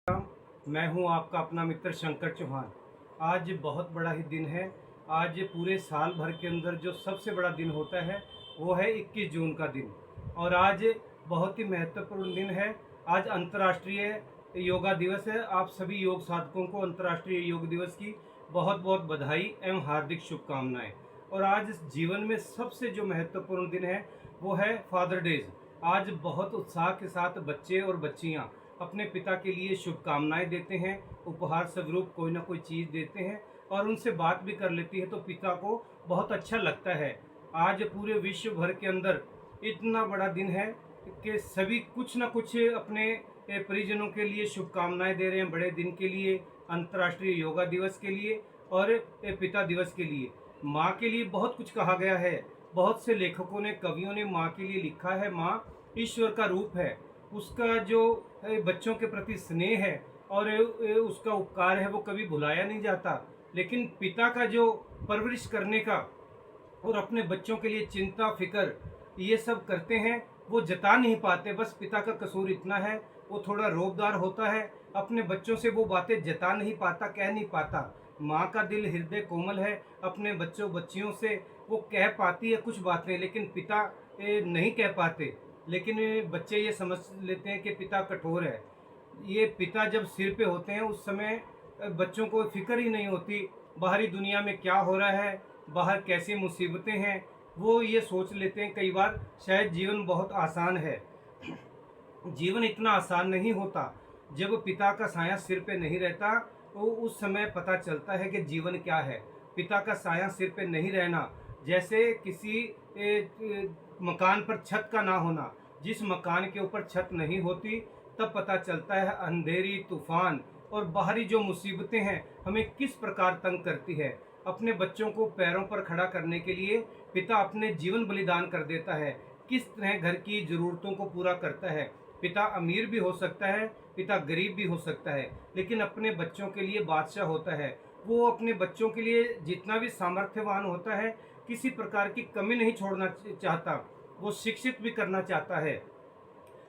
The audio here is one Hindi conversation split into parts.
मैं हूं आपका अपना मित्र शंकर चौहान। आज बहुत बड़ा ही दिन है। आज पूरे साल भर के अंदर जो सबसे बड़ा दिन होता है वो है 21 जून का दिन। और आज बहुत ही महत्वपूर्ण दिन है। आज अंतर्राष्ट्रीय योगा दिवस है। आप सभी योग साधकों को अंतर्राष्ट्रीय योग दिवस की बहुत बहुत बधाई एवं हार्दिक शुभकामनाएं। और आज जीवन में सबसे जो महत्वपूर्ण दिन है वो है फादर डेज। आज बहुत उत्साह के साथ बच्चे और बच्चियां अपने पिता के लिए शुभकामनाएं देते हैं, उपहार स्वरूप कोई ना कोई चीज़ देते हैं और उनसे बात भी कर लेती है तो पिता को बहुत अच्छा लगता है। आज पूरे विश्व भर के अंदर इतना बड़ा दिन है कि सभी कुछ ना कुछ अपने परिजनों के लिए शुभकामनाएं दे रहे हैं। बड़े दिन के लिए, अंतर्राष्ट्रीय योगा दिवस के लिए और पिता दिवस के लिए। माँ के लिए बहुत कुछ कहा गया है। बहुत से लेखकों ने, कवियों ने माँ के लिए लिखा है। माँ ईश्वर का रूप है। उसका जो बच्चों के प्रति स्नेह है और उसका उपकार है वो कभी भुलाया नहीं जाता। लेकिन पिता का जो परवरिश करने का और अपने बच्चों के लिए चिंता फिक्र ये सब करते हैं वो जता नहीं पाते। बस पिता का कसूर इतना है, वो थोड़ा रोबदार होता है, अपने बच्चों से वो बातें जता नहीं पाता, कह नहीं पाता। माँ का दिल हृदय कोमल है, अपने बच्चों बच्चियों से वो कह पाती है कुछ बातें, लेकिन पिता नहीं कह पाते। लेकिन बच्चे ये समझ लेते हैं कि पिता कठोर है। ये पिता जब सिर पे होते हैं उस समय बच्चों को फिक्र ही नहीं होती बाहरी दुनिया में क्या हो रहा है, बाहर कैसी मुसीबतें हैं। वो ये सोच लेते हैं कई बार शायद जीवन बहुत आसान है। जीवन इतना आसान नहीं होता। जब पिता का साया सिर पे नहीं रहता तो उस समय पता चलता है कि जीवन क्या है। पिता का साया सिर पे नहीं रहना, जैसे किसी मकान पर छत का ना होना। जिस मकान के ऊपर छत नहीं होती तब पता चलता है अंधेरी, तूफान और बाहरी जो मुसीबतें हैं हमें किस प्रकार तंग करती है। अपने बच्चों को पैरों पर खड़ा करने के लिए पिता अपने जीवन बलिदान कर देता है। किस तरह घर की ज़रूरतों को पूरा करता है। पिता अमीर भी हो सकता है, पिता गरीब भी हो सकता है, लेकिन अपने बच्चों के लिए बादशाह होता है। वो अपने बच्चों के लिए जितना भी सामर्थ्यवान होता है, किसी प्रकार की कमी नहीं छोड़ना चाहता। वो शिक्षित भी करना चाहता है।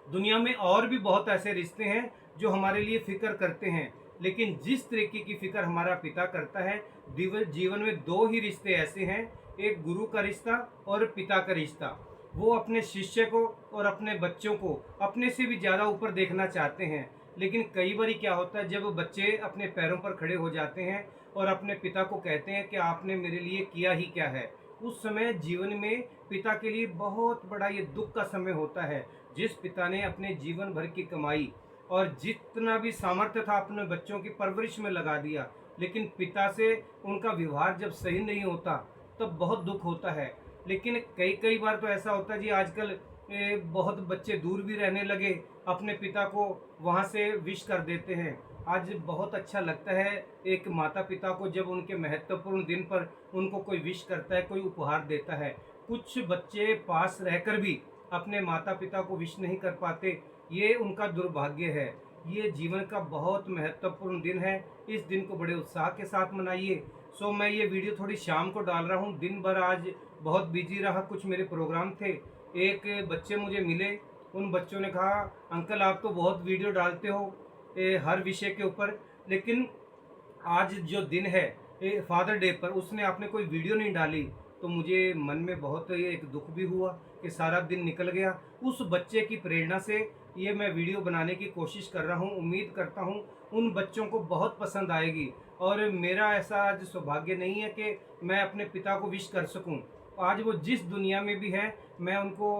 दुनिया में और भी बहुत ऐसे रिश्ते हैं जो हमारे लिए फिक्र करते हैं, लेकिन जिस तरीके की फिक्र हमारा पिता करता है, जीवन में दो ही रिश्ते ऐसे हैं, एक गुरु का रिश्ता और पिता का रिश्ता। वो अपने शिष्य को और अपने बच्चों को अपने से भी ज़्यादा ऊपर देखना चाहते हैं। लेकिन कई बार क्या होता है, जब बच्चे अपने पैरों पर खड़े हो जाते हैं और अपने पिता को कहते हैं कि आपने मेरे लिए किया ही क्या है, उस समय जीवन में पिता के लिए बहुत बड़ा ये दुख का समय होता है। जिस पिता ने अपने जीवन भर की कमाई और जितना भी सामर्थ्य था अपने बच्चों की परवरिश में लगा दिया, लेकिन पिता से उनका व्यवहार जब सही नहीं होता तब बहुत दुख होता है। लेकिन कई कई बार तो ऐसा होता है जी, आजकल बहुत बच्चे दूर भी रहने लगे, अपने पिता को वहाँ से विश कर देते हैं। आज बहुत अच्छा लगता है एक माता पिता को जब उनके महत्वपूर्ण दिन पर उनको कोई विश करता है, कोई उपहार देता है। कुछ बच्चे पास रहकर भी अपने माता पिता को विश नहीं कर पाते, ये उनका दुर्भाग्य है। ये जीवन का बहुत महत्वपूर्ण दिन है। इस दिन को बड़े उत्साह के साथ मनाइए। सो मैं ये वीडियो थोड़ी शाम को डाल रहा हूँ। दिन भर आज बहुत बिजी रहा, कुछ मेरे प्रोग्राम थे। एक बच्चे मुझे मिले, उन बच्चों ने कहा अंकल आप तो बहुत वीडियो डालते हो हर विषय के ऊपर, लेकिन आज जो दिन है फादर डे पर उसने आपने कोई वीडियो नहीं डाली। तो मुझे मन में बहुत एक दुख भी हुआ कि सारा दिन निकल गया। उस बच्चे की प्रेरणा से ये मैं वीडियो बनाने की कोशिश कर रहा हूँ। उम्मीद करता हूँ उन बच्चों को बहुत पसंद आएगी। और मेरा ऐसा आज सौभाग्य नहीं है कि मैं अपने पिता को विश कर सकूँ। आज वो जिस दुनिया में भी है मैं उनको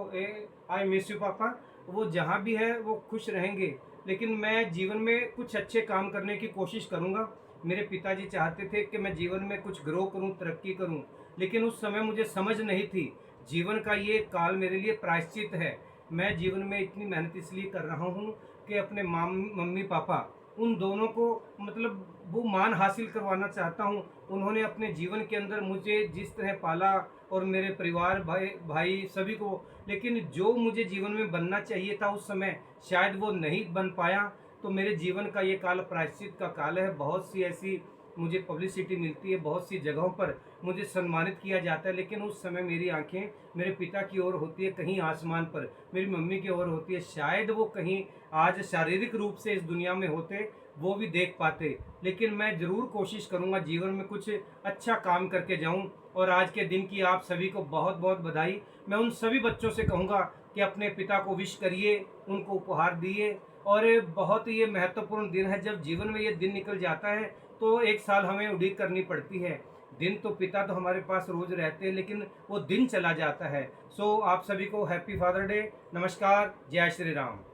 आई मिस यू पापा, वो जहाँ भी है वो खुश रहेंगे। लेकिन मैं जीवन में कुछ अच्छे काम करने की कोशिश करूँगा। मेरे पिताजी चाहते थे कि मैं जीवन में कुछ ग्रो करूं, तरक्की करूं, लेकिन उस समय मुझे समझ नहीं थी। जीवन का ये काल मेरे लिए प्रायश्चित है। मैं जीवन में इतनी मेहनत इसलिए कर रहा हूं कि अपने मम्मी पापा उन दोनों को मतलब वो मान हासिल करवाना चाहता हूं। उन्होंने अपने जीवन के अंदर मुझे जिस तरह पाला और मेरे परिवार भाई भाई सभी को, लेकिन जो मुझे जीवन में बनना चाहिए था उस समय शायद वो नहीं बन पाया। तो मेरे जीवन का ये काल प्रायश्चित का काल है। बहुत सी ऐसी मुझे पब्लिसिटी मिलती है, बहुत सी जगहों पर मुझे सम्मानित किया जाता है, लेकिन उस समय मेरी आंखें मेरे पिता की ओर होती है, कहीं आसमान पर मेरी मम्मी की ओर होती है। शायद वो कहीं आज शारीरिक रूप से इस दुनिया में होते, वो भी देख पाते, लेकिन मैं ज़रूर कोशिश करूँगा जीवन में कुछ अच्छा काम करके जाऊँ। और आज के दिन की आप सभी को बहुत बहुत बधाई। मैं उन सभी बच्चों से कहूँगा कि अपने पिता को विश करिए, उनको उपहार दिए। और बहुत ही ये महत्वपूर्ण दिन है, जब जीवन में ये दिन निकल जाता है तो एक साल हमें उड़ीक करनी पड़ती है। दिन तो पिता तो हमारे पास रोज रहते हैं, लेकिन वो दिन चला जाता है। सो आप सभी को हैप्पी फादर डे। नमस्कार, जय श्री राम।